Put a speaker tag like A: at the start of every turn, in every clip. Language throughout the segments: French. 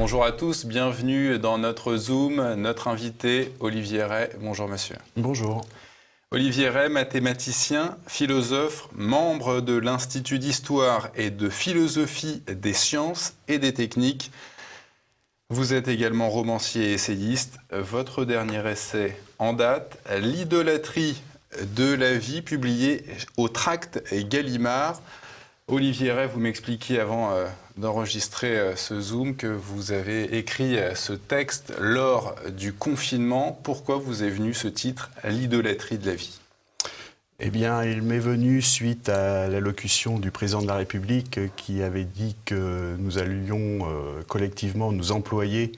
A: Bonjour à tous, bienvenue dans notre Zoom. Notre invité, Olivier Rey. Bonjour monsieur.
B: Bonjour.
A: Olivier Rey, mathématicien, philosophe, membre de l'Institut d'Histoire et de Philosophie des Sciences et des Techniques. Vous êtes également romancier et essayiste. Votre dernier essai en date, L'idolâtrie de la vie, publié au Tract Gallimard. Olivier Rey, vous m'expliquiez avant d'enregistrer ce Zoom que vous avez écrit ce texte lors du confinement. Pourquoi vous est venu ce titre, L'idolâtrie de la vie ?
B: Eh bien, il m'est venu suite à l'allocution du président de la République qui avait dit que nous allions collectivement nous employer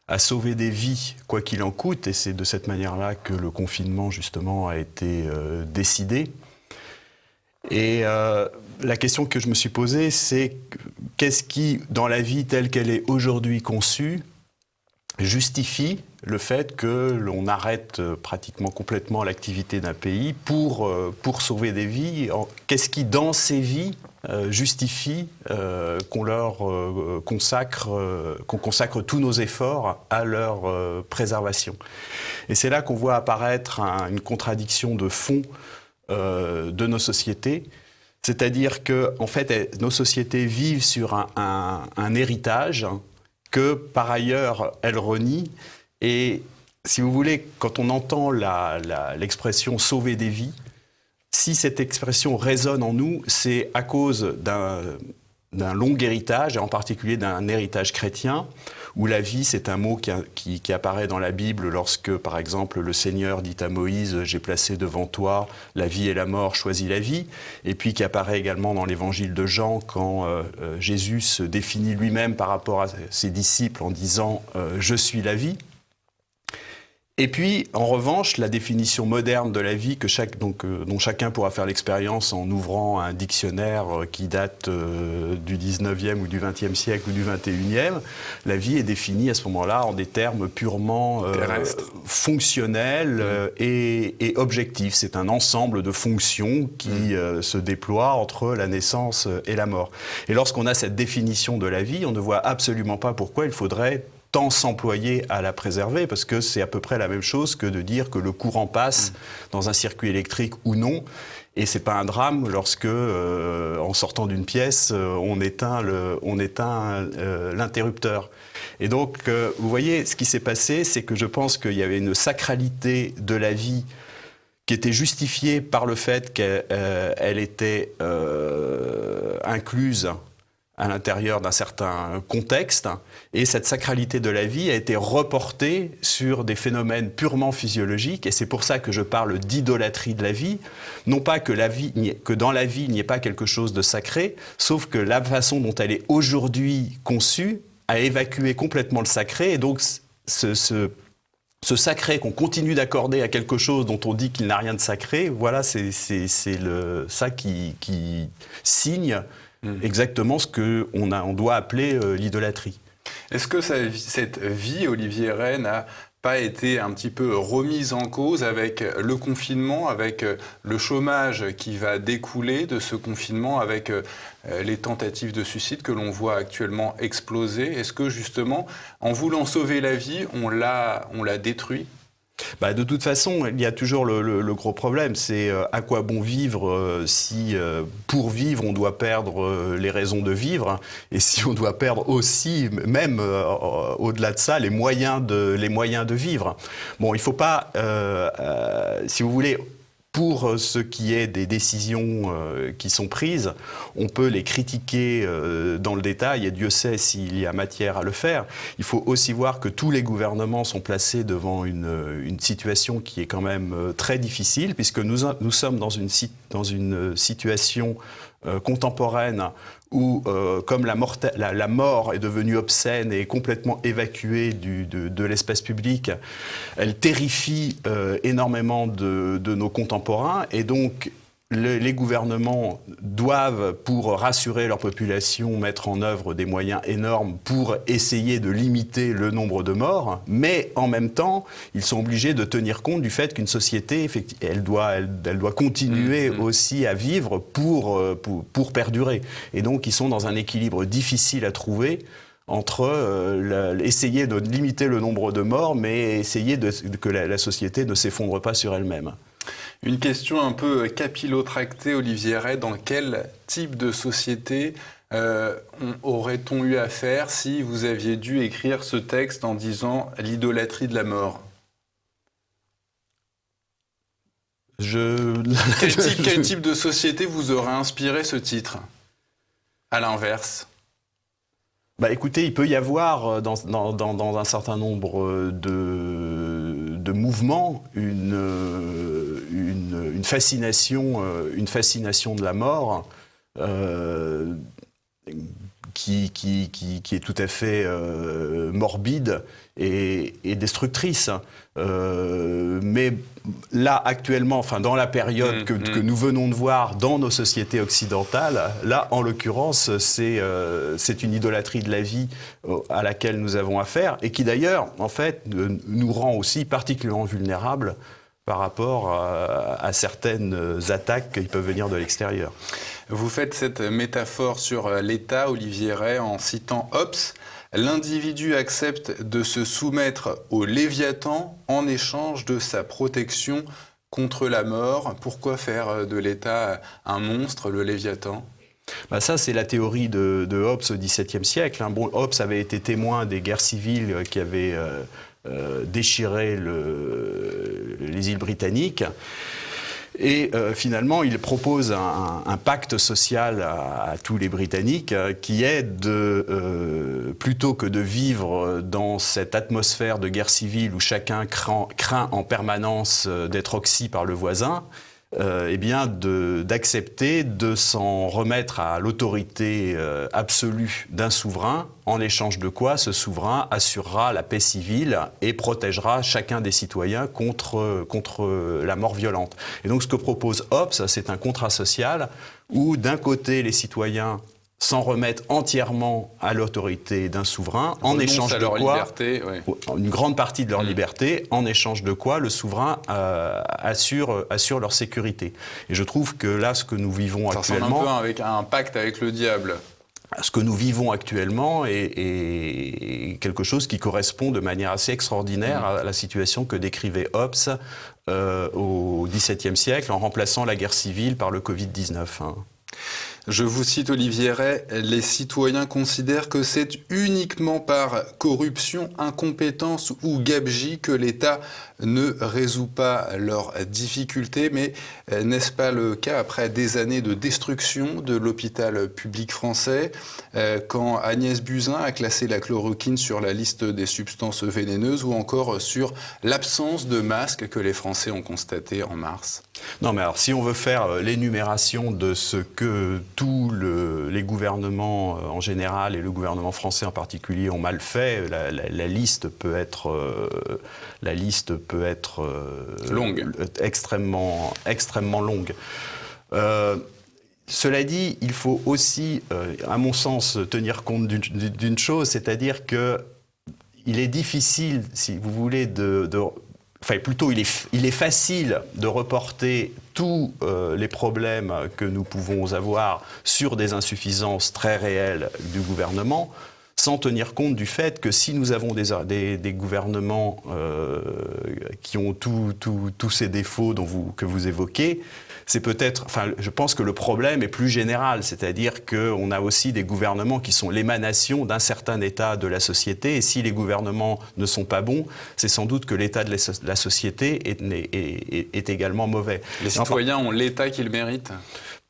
B: à sauver des vies, quoi qu'il en coûte. Et c'est de cette manière-là que le confinement, justement, a été décidé. Et la question que je me suis posée, c'est qu'est-ce qui, dans la vie telle qu'elle est aujourd'hui conçue, justifie le fait que l'on arrête pratiquement complètement l'activité d'un pays pour sauver des vies. Qu'est-ce qui, dans ces vies, justifie qu'on consacre tous nos efforts à leur préservation. Et c'est là qu'on voit apparaître une contradiction de fond de nos sociétés, c'est-à-dire que en fait, nos sociétés vivent sur un héritage que par ailleurs elles renient. Et si vous voulez, quand on entend l'expression sauver des vies, si cette expression résonne en nous, c'est à cause d'un long héritage, et en particulier d'un héritage chrétien, où la vie, c'est un mot qui apparaît dans la Bible lorsque, par exemple, le Seigneur dit à Moïse « J'ai placé devant toi la vie et la mort, choisis la vie », et puis qui apparaît également dans l'évangile de Jean quand Jésus se définit lui-même par rapport à ses disciples en disant « Je suis la vie ». Et puis, en revanche, la définition moderne de la vie dont chacun pourra faire l'expérience en ouvrant un dictionnaire qui date du 19e ou du 20e siècle ou du 21e, la vie est définie à ce moment-là en des termes purement fonctionnels et objectifs. C'est un ensemble de fonctions qui se déploient entre la naissance et la mort. Et lorsqu'on a cette définition de la vie, on ne voit absolument pas pourquoi il faudrait tant s'employer à la préserver, parce que c'est à peu près la même chose que de dire que le courant passe dans un circuit électrique ou non. Et c'est pas un drame lorsque, en sortant d'une pièce, on éteint l'interrupteur. Et donc, vous voyez, ce qui s'est passé, c'est que je pense qu'il y avait une sacralité de la vie qui était justifiée par le fait qu'elle était incluse à l'intérieur d'un certain contexte, et cette sacralité de la vie a été reportée sur des phénomènes purement physiologiques, et c'est pour ça que je parle d'idolâtrie de la vie, non pas que dans la vie il n'y ait pas quelque chose de sacré, sauf que la façon dont elle est aujourd'hui conçue a évacué complètement le sacré, et donc ce sacré qu'on continue d'accorder à quelque chose dont on dit qu'il n'a rien de sacré, voilà, c'est ça qui signe exactement ce qu'on doit appeler l'idolâtrie.
A: Est-ce que cette vie, Olivier Rey, n'a pas été un petit peu remise en cause avec le confinement, avec le chômage qui va découler de ce confinement, avec les tentatives de suicide que l'on voit actuellement exploser? Est-ce que justement, en voulant sauver la vie, on l'a détruit ?
B: De toute façon, il y a toujours le gros problème, c'est à quoi bon vivre si pour vivre on doit perdre les raisons de vivre, et si on doit perdre aussi, même au-delà de ça, les moyens de vivre. Bon, il ne faut pas, si vous voulez, pour ce qui est des décisions qui sont prises, on peut les critiquer dans le détail, et Dieu sait s'il y a matière à le faire. Il faut aussi voir que tous les gouvernements sont placés devant une situation qui est quand même très difficile, puisque nous sommes dans une situation contemporaine où, comme la mort est devenue obscène et complètement évacuée de l'espace public, elle terrifie énormément de nos contemporains, et donc les gouvernements doivent, pour rassurer leur population, mettre en œuvre des moyens énormes pour essayer de limiter le nombre de morts, mais en même temps, ils sont obligés de tenir compte du fait qu'une société, elle doit continuer aussi à vivre pour perdurer. Et donc, ils sont dans un équilibre difficile à trouver entre essayer de limiter le nombre de morts, mais essayer que la société ne s'effondre pas sur elle-même.
A: Une question un peu capillotractée, Olivier Rey, dans quel type de société aurait-on eu affaire si vous aviez dû écrire ce texte en disant l'idolâtrie de la mort ? Quel type de société vous aurait inspiré ce titre ? À l'inverse.
B: Écoutez, il peut y avoir dans un certain nombre de mouvements une fascination de la mort qui est tout à fait morbide et destructrice. Mais là, actuellement, dans la période que nous venons de voir dans nos sociétés occidentales, là, en l'occurrence, c'est une idolâtrie de la vie à laquelle nous avons affaire et qui, d'ailleurs, en fait, nous rend aussi particulièrement vulnérables par rapport à certaines attaques qui peuvent venir de l'extérieur.
A: Vous faites cette métaphore sur l'État, Olivier Rey, en citant Hobbes. L'individu accepte de se soumettre au Léviathan en échange de sa protection contre la mort. Pourquoi faire de l'État un monstre, le Léviathan ?
B: Ça, c'est la théorie de Hobbes au XVIIe siècle. Hobbes avait été témoin des guerres civiles qui avaient déchiré les îles britanniques. Et finalement, il propose un pacte social à tous les Britanniques qui est plutôt que de vivre dans cette atmosphère de guerre civile où chacun craint en permanence d'être oxy par le voisin, d'accepter de s'en remettre à l'autorité absolue d'un souverain, en échange de quoi ce souverain assurera la paix civile et protégera chacun des citoyens contre la mort violente. Et donc ce que propose Hobbes, c'est un contrat social où d'un côté les citoyens s'en remettent entièrement à l'autorité d'un souverain, en échange de quoi,
A: liberté,
B: une grande partie de leur liberté, en échange de quoi le souverain assure leur sécurité. Et je trouve que là, ce que nous vivons actuellement...
A: Ça ressemble un peu avec un pacte avec le diable.
B: Ce que nous vivons actuellement est quelque chose qui correspond de manière assez extraordinaire à la situation que décrivait Hobbes au XVIIe siècle, en remplaçant la guerre civile par le Covid-19.
A: Je vous cite Olivier Rey, les citoyens considèrent que c'est uniquement par corruption, incompétence ou gabegie que l'État ne résout pas leurs difficultés. Mais n'est-ce pas le cas après des années de destruction de l'hôpital public français, quand Agnès Buzyn a classé la chloroquine sur la liste des substances vénéneuses ou encore sur l'absence de masques que les Français ont constaté en mars ?
B: Non, mais alors si on veut faire l'énumération de ce que tous les gouvernements en général et le gouvernement français en particulier ont mal fait, la liste peut être
A: longue,
B: extrêmement longue. Cela dit, il faut aussi, à mon sens, tenir compte d'une chose, c'est-à-dire que il est difficile, si vous voulez, il est facile de reporter tous les problèmes que nous pouvons avoir sur des insuffisances très réelles du gouvernement, sans tenir compte du fait que si nous avons des gouvernements qui ont tous ces défauts que vous évoquez, je pense que le problème est plus général, c'est-à-dire qu'on a aussi des gouvernements qui sont l'émanation d'un certain état de la société, et si les gouvernements ne sont pas bons, c'est sans doute que l'état de la société est également mauvais.
A: Les citoyens ont l'état qu'ils méritent ?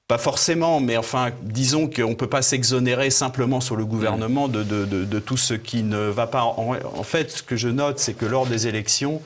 B: Pas forcément, mais disons qu'on ne peut pas s'exonérer simplement sur le gouvernement de tout ce qui ne va pas. En fait, ce que je note, c'est que lors des élections,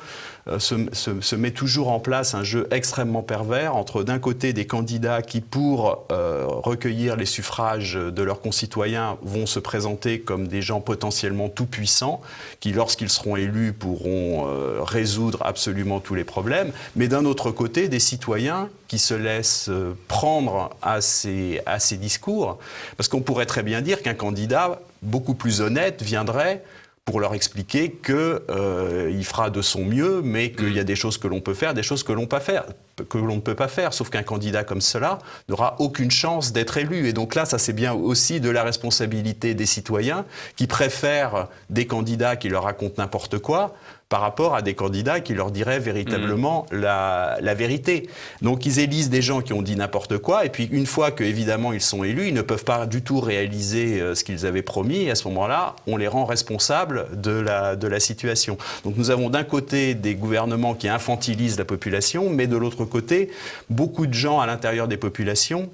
B: se met toujours en place un jeu extrêmement pervers entre d'un côté des candidats qui, pour recueillir les suffrages de leurs concitoyens, vont se présenter comme des gens potentiellement tout-puissants, qui, lorsqu'ils seront élus, pourront résoudre absolument tous les problèmes, mais d'un autre côté, des citoyens qui se laissent prendre à ces discours, parce qu'on pourrait très bien dire qu'un candidat beaucoup plus honnête viendrait pour leur expliquer qu'il fera de son mieux, mais qu'il y a des choses que l'on peut faire, des choses que l'on ne peut pas faire. ne peut pas faire. Sauf qu'un candidat comme cela n'aura aucune chance d'être élu. Et donc là, ça c'est bien aussi de la responsabilité des citoyens qui préfèrent des candidats qui leur racontent n'importe quoi par rapport à des candidats qui leur diraient véritablement la vérité. Donc ils élisent des gens qui ont dit n'importe quoi, et puis une fois qu'évidemment ils sont élus, ils ne peuvent pas du tout réaliser ce qu'ils avaient promis, et à ce moment-là, on les rend responsables de la situation. Donc nous avons d'un côté des gouvernements qui infantilisent la population, mais de l'autre côté, beaucoup de gens à l'intérieur des populations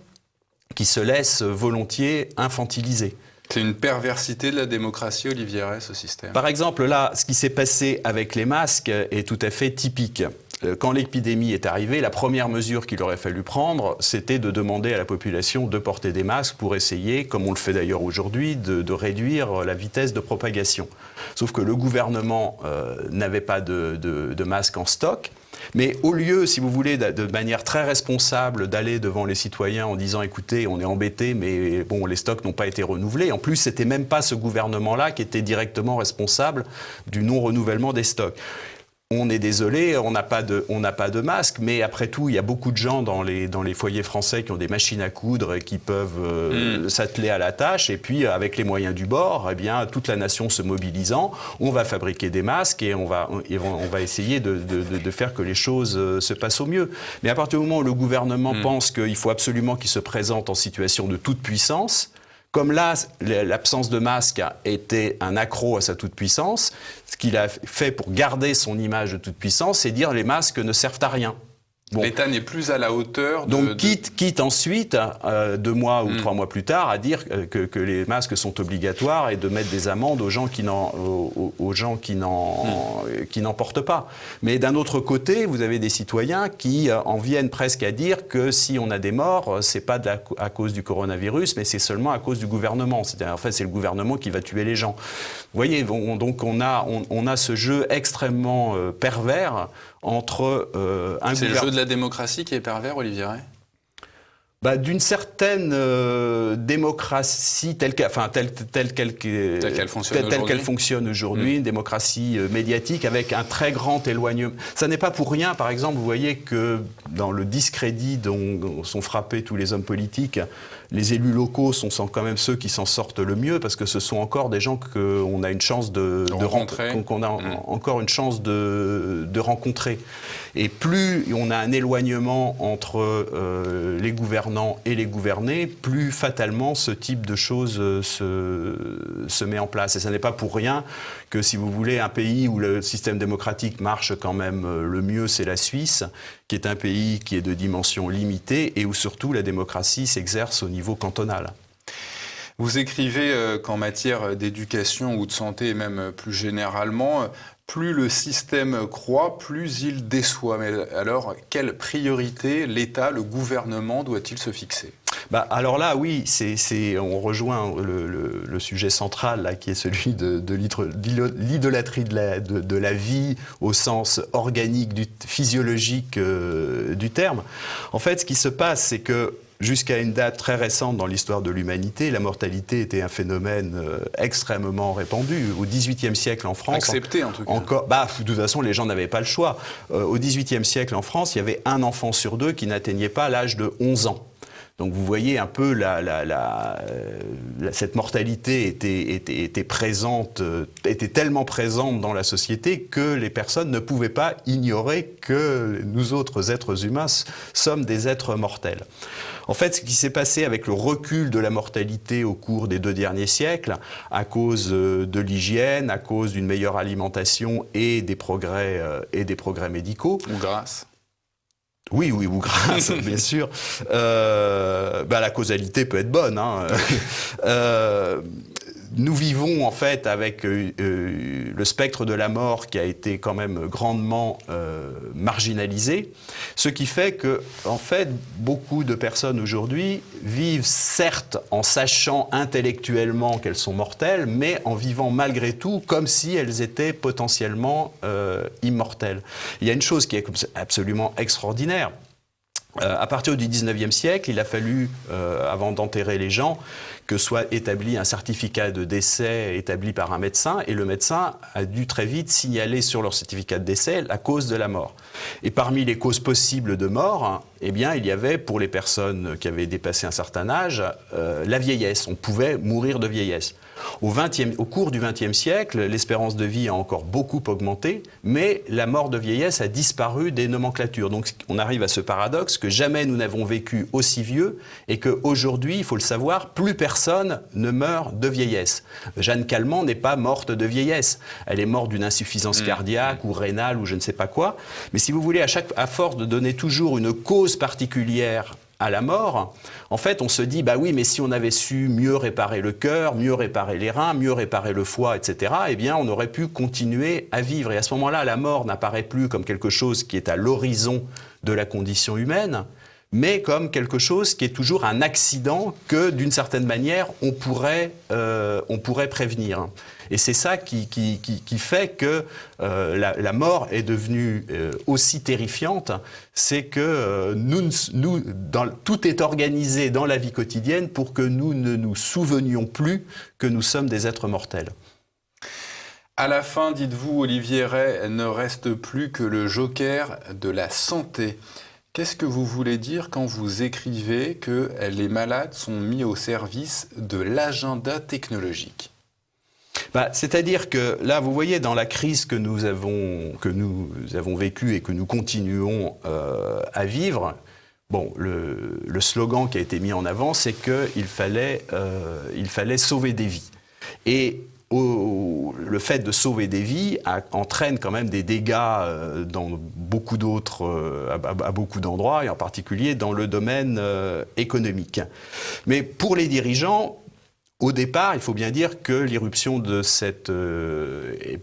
B: qui se laissent volontiers infantiliser.
A: C'est une perversité de la démocratie, Olivier Rey, ce système.
B: Par exemple, là, ce qui s'est passé avec les masques est tout à fait typique. Quand l'épidémie est arrivée, la première mesure qu'il aurait fallu prendre, c'était de demander à la population de porter des masques pour essayer, comme on le fait d'ailleurs aujourd'hui, de réduire la vitesse de propagation. Sauf que le gouvernement n'avait pas de masques en stock. Mais au lieu, si vous voulez, de manière très responsable, d'aller devant les citoyens en disant « écoutez, on est embêtés, mais bon, les stocks n'ont pas été renouvelés ». En plus, c'était même pas ce gouvernement-là qui était directement responsable du non-renouvellement des stocks. On est désolé, on n'a pas de masque, mais après tout, il y a beaucoup de gens dans les foyers français qui ont des machines à coudre et qui peuvent s'atteler à la tâche. Et puis, avec les moyens du bord, eh bien, toute la nation se mobilisant, on va fabriquer des masques et on va essayer de faire que les choses se passent au mieux. Mais à partir du moment où le gouvernement pense qu'il faut absolument qu'il se présente en situation de toute puissance, comme là, l'absence de masque était un accroc à sa toute-puissance, ce qu'il a fait pour garder son image de toute-puissance, c'est dire les masques ne servent à rien.
A: Bon. L'État n'est plus à la hauteur de...
B: Donc quitte ensuite, 2 mois ou 3 mois plus tard, à dire que les masques sont obligatoires et de mettre des amendes aux gens qui n'en portent pas. Mais d'un autre côté, vous avez des citoyens qui en viennent presque à dire que si on a des morts, c'est pas à cause du coronavirus, mais c'est seulement à cause du gouvernement. C'est-à-dire, en fait, c'est le gouvernement qui va tuer les gens. Vous voyez, donc on a ce jeu extrêmement pervers entre un gouvernement...
A: C'est le jeu de la démocratie qui est pervers, Olivier Rey ?
B: D'une certaine démocratie telle qu'elle fonctionne aujourd'hui, une démocratie médiatique avec un très grand éloignement. Ça n'est pas pour rien, par exemple, vous voyez que dans le discrédit dont sont frappés tous les hommes politiques, les élus locaux sont quand même ceux qui s'en sortent le mieux, parce que ce sont encore des gens qu'on a une chance qu'on a encore une chance de rencontrer. Et plus on a un éloignement entre les gouvernants et les gouvernés, plus fatalement ce type de choses se met en place. Et ce n'est pas pour rien que, si vous voulez, un pays où le système démocratique marche quand même le mieux, c'est la Suisse, qui est un pays qui est de dimension limitée et où surtout la démocratie s'exerce au niveau cantonal.
A: Vous écrivez qu'en matière d'éducation ou de santé, et même plus généralement, plus le système croît, plus il déçoit. Mais alors, quelle priorité l'État, le gouvernement doit-il se fixer ?
B: Alors là, oui, on rejoint le sujet central, là, qui est celui de l'idolâtrie de la vie au sens organique, physiologique du terme. En fait, ce qui se passe, c'est que jusqu'à une date très récente dans l'histoire de l'humanité, la mortalité était un phénomène extrêmement répandu. Au XVIIIe siècle en France...
A: Accepté en tout cas.
B: De toute façon, les gens n'avaient pas le choix. Au XVIIIe siècle en France, il y avait 1 enfant sur 2 qui n'atteignait pas l'âge de 11 ans. Donc vous voyez un peu cette mortalité était présente, était tellement présente dans la société que les personnes ne pouvaient pas ignorer que nous autres êtres humains sommes des êtres mortels. En fait, ce qui s'est passé avec le recul de la mortalité au cours des 2 derniers siècles, à cause de l'hygiène, à cause d'une meilleure alimentation et des progrès médicaux.
A: Ou grâce.
B: Oui, ou grâce, bien sûr. La causalité peut être bonne. Nous vivons en fait avec le spectre de la mort qui a été quand même grandement marginalisé, ce qui fait que en fait beaucoup de personnes aujourd'hui vivent certes en sachant intellectuellement qu'elles sont mortelles, mais en vivant malgré tout comme si elles étaient potentiellement immortelles. Il y a une chose qui est absolument extraordinaire. À partir du 19e siècle, il a fallu, avant d'enterrer les gens, que soit établi un certificat de décès établi par un médecin, et le médecin a dû très vite signaler sur leur certificat de décès la cause de la mort. Et parmi les causes possibles de mort, eh bien, il y avait, pour les personnes qui avaient dépassé un certain âge, la vieillesse. On pouvait mourir de vieillesse. Au cours du XXe siècle, l'espérance de vie a encore beaucoup augmenté, mais la mort de vieillesse a disparu des nomenclatures. Donc on arrive à ce paradoxe que jamais nous n'avons vécu aussi vieux et qu'aujourd'hui, il faut le savoir, plus personne ne meurt de vieillesse. Jeanne Calment n'est pas morte de vieillesse. Elle est morte d'une insuffisance cardiaque ou rénale ou je ne sais pas quoi. Mais si vous voulez, à force de donner toujours une cause particulière à la mort, en fait, on se dit, bah oui, mais si on avait su mieux réparer le cœur, mieux réparer les reins, mieux réparer le foie, etc., eh bien, on aurait pu continuer à vivre. Et à ce moment-là, la mort n'apparaît plus comme quelque chose qui est à l'horizon de la condition humaine, mais comme quelque chose qui est toujours un accident que, d'une certaine manière, on pourrait prévenir. Et c'est ça qui fait que la mort est devenue aussi terrifiante, c'est que tout est organisé dans la vie quotidienne pour que nous ne nous souvenions plus que nous sommes des êtres mortels.
A: À la fin, dites-vous, Olivier Rey, ne reste plus que le joker de la santé. Qu'est-ce que vous voulez dire quand vous écrivez que les malades sont mis au service de l'agenda technologique ?
B: C'est-à-dire que là, vous voyez, dans la crise que nous avons vécue et que nous continuons à vivre, le slogan qui a été mis en avant, c'est qu'il fallait sauver des vies. Et le fait de sauver des vies entraîne quand même des dégâts dans beaucoup d'autres, à beaucoup d'endroits, et en particulier dans le domaine économique. Mais pour les dirigeants, au départ, il faut bien dire que l'irruption de cette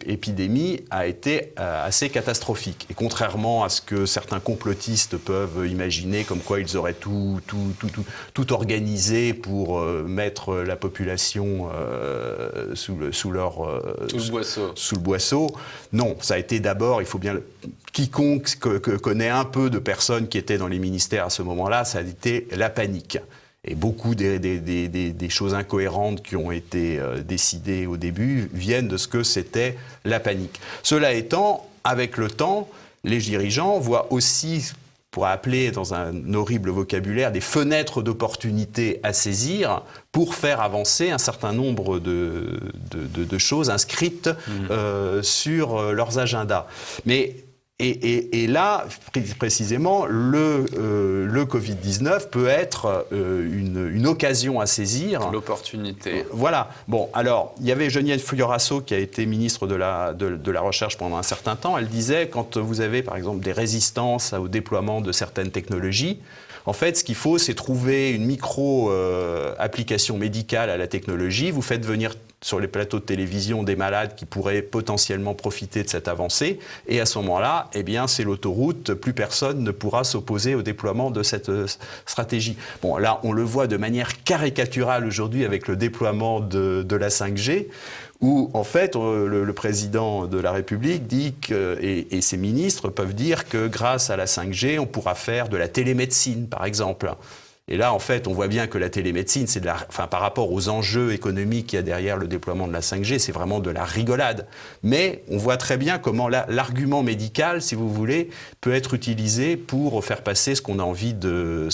B: épidémie a été assez catastrophique. Et contrairement à ce que certains complotistes peuvent imaginer, comme quoi ils auraient tout organisé pour mettre la population sous le boisseau. Non, ça a été d'abord, il faut bien... Quiconque connaît un peu de personnes qui étaient dans les ministères à ce moment-là, ça a été la panique. Et beaucoup des choses incohérentes qui ont été décidées au début viennent de ce que c'était la panique. Cela étant, avec le temps, les dirigeants voient aussi, pour appeler dans un horrible vocabulaire, des fenêtres d'opportunité à saisir pour faire avancer un certain nombre de choses inscrites sur leurs agendas. Et là, précisément, le Covid-19 peut être une occasion à saisir.
A: L'opportunité.
B: Voilà. Bon, alors, il y avait Geneviève Fioraso qui a été ministre de la Recherche pendant un certain temps. Elle disait, quand vous avez, par exemple, des résistances au déploiement de certaines technologies, en fait, ce qu'il faut, c'est trouver une micro-application médicale à la technologie. Vous faites venir sur les plateaux de télévision des malades qui pourraient potentiellement profiter de cette avancée. Et à ce moment-là, eh bien, c'est l'autoroute. Plus personne ne pourra s'opposer au déploiement de cette stratégie. Bon, là, on le voit de manière caricaturale aujourd'hui avec le déploiement de la 5G, où, en fait, le président de la République dit et ses ministres peuvent dire que grâce à la 5G, on pourra faire de la télémédecine, par exemple. Et là, en fait, on voit bien que la télémédecine, par rapport aux enjeux économiques qu'il y a derrière le déploiement de la 5G, c'est vraiment de la rigolade. Mais on voit très bien comment l'argument médical, si vous voulez, peut être utilisé pour faire passer ce qu'on a envie de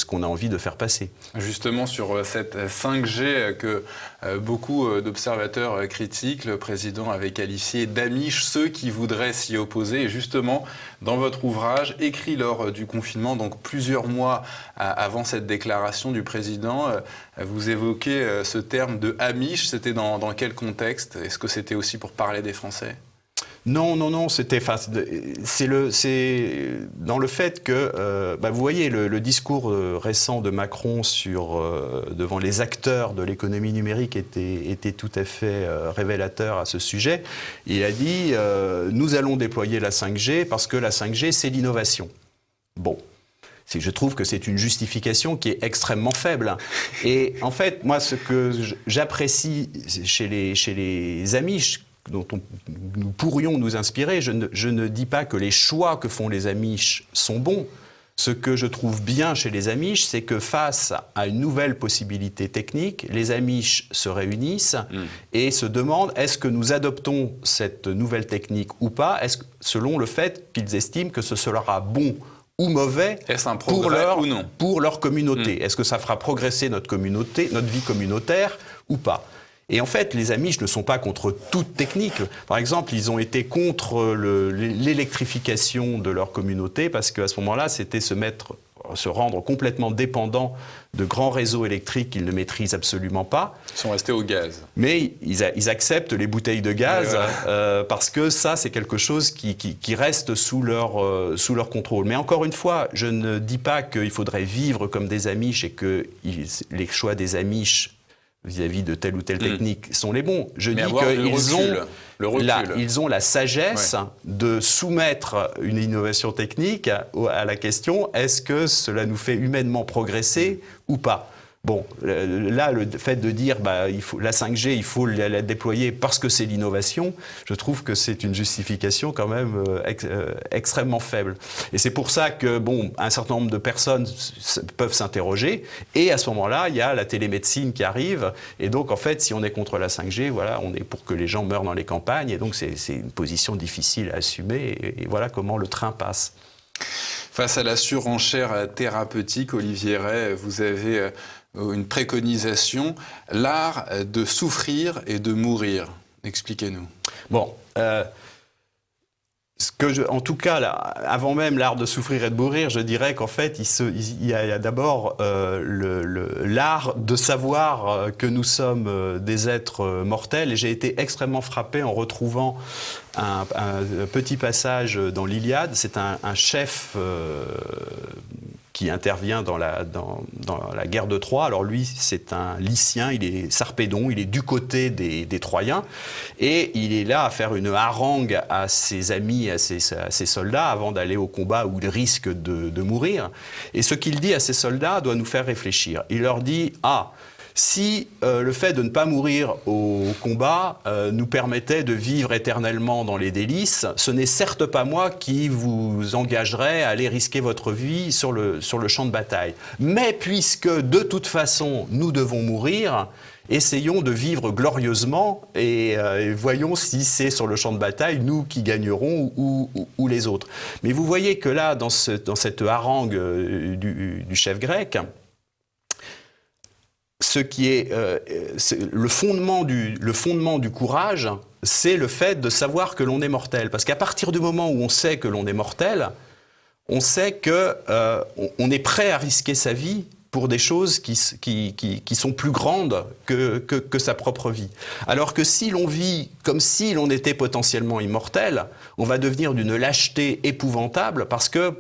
B: faire passer.
A: Justement, sur cette 5G que beaucoup d'observateurs critiquent, le président avait qualifié d'amiche ceux qui voudraient s'y opposer. Et justement, dans votre ouvrage, écrit lors du confinement, donc plusieurs mois avant cette déclaration du président, vous évoquez ce terme de amiche. C'était dans quel contexte ? Est-ce que c'était aussi pour parler des Français ?
B: Non, c'est dans le fait que, vous voyez, le discours récent de Macron devant les acteurs de l'économie numérique était tout à fait révélateur à ce sujet. Il a dit nous allons déployer la 5G parce que la 5G, c'est l'innovation. Bon. Je trouve que c'est une justification qui est extrêmement faible. Et en fait, moi, ce que j'apprécie chez les Amish, dont nous pourrions nous inspirer, je ne dis pas que les choix que font les Amish sont bons, Ce que je trouve bien chez les Amish, c'est que face à une nouvelle possibilité technique, les Amish se réunissent et se demandent est-ce que nous adoptons cette nouvelle technique ou pas, selon le fait qu'ils estiment que ce sera bon ou mauvais
A: est-ce un progrès ou non
B: pour leur communauté. Est-ce que ça fera progresser notre communauté, notre vie communautaire ou pas? Et en fait, les Amish ne sont pas contre toute technique. Par exemple, ils ont été contre l'électrification de leur communauté parce qu'à ce moment-là, c'était se rendre complètement dépendant de grands réseaux électriques qu'ils ne maîtrisent absolument pas.
A: Ils sont restés au gaz.
B: Mais ils acceptent les bouteilles de gaz parce que ça, c'est quelque chose qui reste sous leur contrôle. Mais encore une fois, je ne dis pas qu'il faudrait vivre comme des Amish et que les choix des Amish vis-à-vis de telle ou telle technique sont les bons. Je dis qu'ils ont la sagesse de soumettre une innovation technique à la question est-ce que cela nous fait humainement progresser ou pas? Bon, là, le fait de dire la 5G, il faut la déployer parce que c'est l'innovation, je trouve que c'est une justification quand même extrêmement faible. Et c'est pour ça que, un certain nombre de personnes peuvent s'interroger. Et à ce moment-là, il y a la télémédecine qui arrive. Et donc, en fait, si on est contre la 5G, voilà, on est pour que les gens meurent dans les campagnes. Et donc, c'est une position difficile à assumer. Et voilà comment le train passe.
A: Face à la surenchère thérapeutique, Olivier Rey, vous avez une préconisation, l'art de souffrir et de mourir. Expliquez-nous.
B: Bon, en tout cas, là, avant même l'art de souffrir et de mourir, je dirais qu'en fait, il y a d'abord l'art de savoir que nous sommes des êtres mortels. Et j'ai été extrêmement frappé en retrouvant un petit passage dans l'Iliade. C'est un chef qui intervient dans la guerre de Troie. Alors lui, c'est un Lycien, il est Sarpédon, il est du côté des Troyens, et il est là à faire une harangue à ses amis, à ses soldats, avant d'aller au combat où il risque de mourir. Et ce qu'il dit à ses soldats doit nous faire réfléchir. Il leur dit « Ah, si le fait de ne pas mourir au combat nous permettait de vivre éternellement dans les délices, ce n'est certes pas moi qui vous engagerai à aller risquer votre vie sur le champ de bataille. Mais puisque de toute façon nous devons mourir, essayons de vivre glorieusement et voyons si c'est sur le champ de bataille nous qui gagnerons ou les autres. » Mais vous voyez que là, dans cette harangue du chef grec, ce qui est le fondement du courage, c'est le fait de savoir que l'on est mortel. Parce qu'à partir du moment où on sait que l'on est mortel, on sait qu'on est prêt à risquer sa vie pour des choses qui sont plus grandes que sa propre vie. Alors que si l'on vit comme si l'on était potentiellement immortel, on va devenir d'une lâcheté épouvantable parce que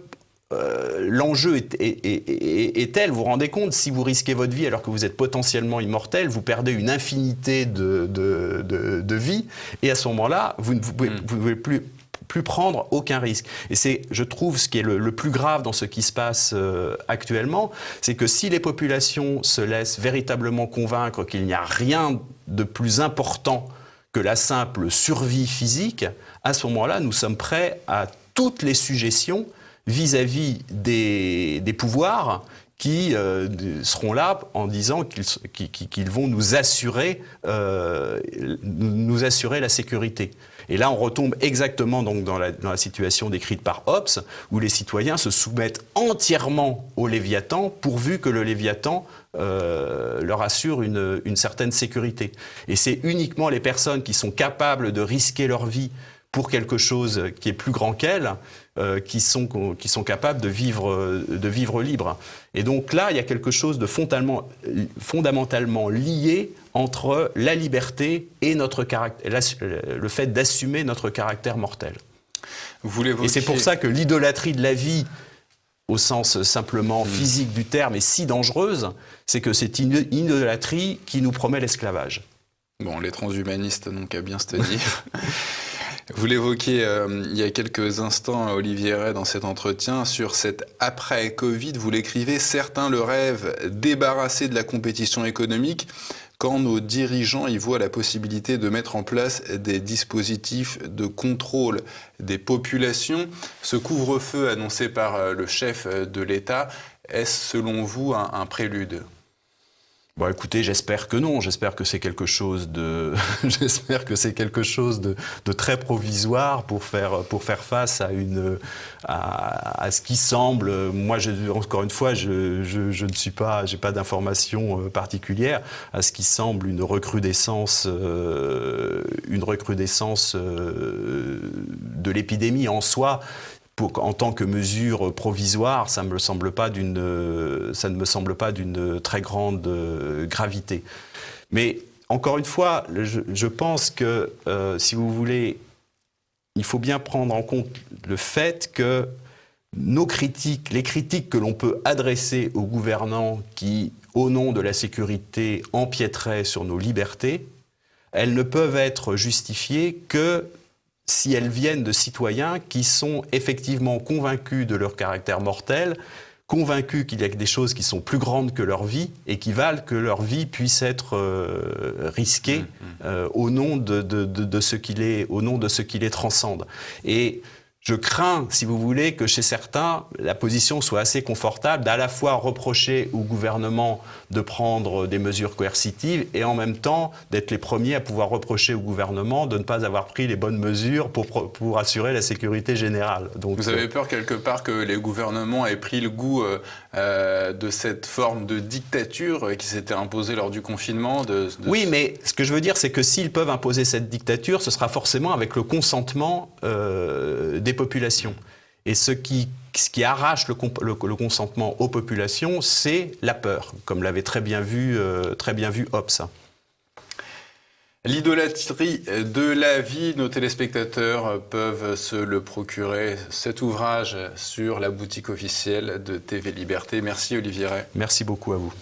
B: l'enjeu est tel, vous vous rendez compte, si vous risquez votre vie alors que vous êtes potentiellement immortel, vous perdez une infinité de vies, et à ce moment-là, vous ne pouvez plus prendre aucun risque. Et c'est, je trouve, ce qui est le plus grave dans ce qui se passe actuellement, c'est que si les populations se laissent véritablement convaincre qu'il n'y a rien de plus important que la simple survie physique, à ce moment-là, nous sommes prêts à toutes les suggestions vis-à-vis des pouvoirs qui seront là en disant qu'ils vont nous assurer la sécurité. Et là, on retombe exactement donc dans la situation décrite par Hobbes, où les citoyens se soumettent entièrement au Léviathan, pourvu que le Léviathan leur assure une certaine sécurité. Et c'est uniquement les personnes qui sont capables de risquer leur vie pour quelque chose qui est plus grand qu'elles, qui sont capables de vivre libre. Et donc là, il y a quelque chose de fondamentalement lié entre la liberté et notre caractère, le fait d'assumer notre caractère mortel. Et c'est pour ça que l'idolâtrie de la vie, au sens simplement physique du terme, est si dangereuse, c'est que c'est une idolâtrie qui nous promet l'esclavage.
A: Bon, les transhumanistes n'ont qu'à bien se tenir. Vous l'évoquiez il y a quelques instants, Olivier Ray, dans cet entretien, sur cet après-Covid, vous l'écrivez, certains le rêvent débarrassé de la compétition économique, quand nos dirigeants y voient la possibilité de mettre en place des dispositifs de contrôle des populations. Ce couvre-feu annoncé par le chef de l'État, est-ce selon vous un prélude ?
B: Bon, écoutez, j'espère que non. J'espère que c'est quelque chose de, j'espère que c'est quelque chose de très provisoire pour faire face à ce qui semble. Moi, encore une fois, je ne suis pas, j'ai pas d'informations particulières à ce qui semble une recrudescence de l'épidémie en soi. En tant que mesure provisoire, ça ne me semble pas d'une très grande gravité. Mais encore une fois, je pense que, si vous voulez, il faut bien prendre en compte le fait que les critiques que l'on peut adresser aux gouvernants qui, au nom de la sécurité, empiéteraient sur nos libertés, elles ne peuvent être justifiées que si elles viennent de citoyens qui sont effectivement convaincus de leur caractère mortel, convaincus qu'il y a des choses qui sont plus grandes que leur vie et qui valent que leur vie puisse être risquée au nom de ce qui les transcende. Et je crains, si vous voulez, que chez certains, la position soit assez confortable d'à la fois reprocher au gouvernement de prendre des mesures coercitives et en même temps d'être les premiers à pouvoir reprocher au gouvernement de ne pas avoir pris les bonnes mesures pour assurer la sécurité générale. Donc,
A: vous avez peur quelque part que les gouvernements aient pris le goût de cette forme de dictature qui s'était imposée lors du confinement
B: Oui, mais ce que je veux dire, c'est que s'ils peuvent imposer cette dictature, ce sera forcément avec le consentement des populations. Et ce qui arrache le consentement aux populations, c'est la peur, comme l'avait très bien vu Hobbes.
A: L'idolâtrie de la vie, nos téléspectateurs peuvent se le procurer, cet ouvrage sur la boutique officielle de TV Liberté. Merci Olivier Ray.
B: Merci beaucoup à vous.